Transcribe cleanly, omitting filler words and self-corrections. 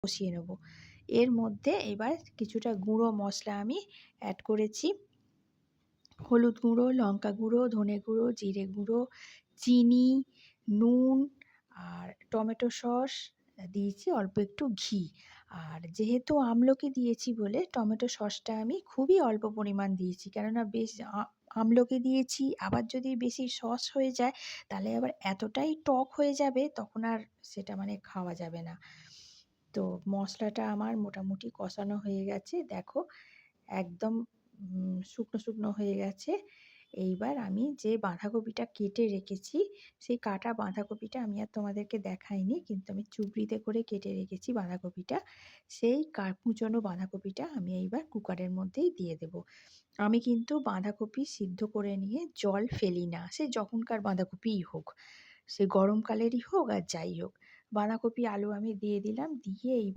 কষিয়ে নেব। এর মধ্যে এবার কিছুটা গুঁড়ো মশলা আমি অ্যাড করেছি। হলুদ গুঁড়ো, লঙ্কা গুঁড়ো, ধনে গুঁড়ো, জিরে গুঁড়ো, চিনি, নুন আর টমেটো সস দিয়েছি, অল্প একটু ঘি। আর যেহেতু আমলকি দিয়েছি বলে টমেটো সসটা আমি খুবই অল্প পরিমাণ দিয়েছি। কেননা বেশ আমলকি দিয়েছি, আবার যদি বেশি সস হয়ে যায় তাহলে আবার এতটাই টক হয়ে যাবে, তখন আর সেটা মানে খাওয়া যাবে না। তো মশলাটা আমার মোটামুটি কষানো হয়ে গেছে। দেখো একদম শুকনো, শুকনো হয়ে গেছে। এইবার আমি যে বাঁধাকপিটা কেটে রেখেছি, সেই কাটা বাঁধাকপিটা আমি আর তোমাদেরকে দেখাইনি, কিন্তু আমি চুবড়িতে করে কেটে রেখেছি বাঁধাকপিটা। সেই কুঁচোনো বাঁধাকপিটা আমি এইবার কুকারের মধ্যেই দিয়ে দেব। আমি কিন্তু বাঁধাকপি সিদ্ধ করে নিয়ে জল ফেলি না, সে যখনকার বাঁধাকপিই হোক, সে গরমকালেরই হোক আর যাই হোক। বাঁধাকপি, আলু আমি দিয়ে দিলাম, দিয়ে এইবার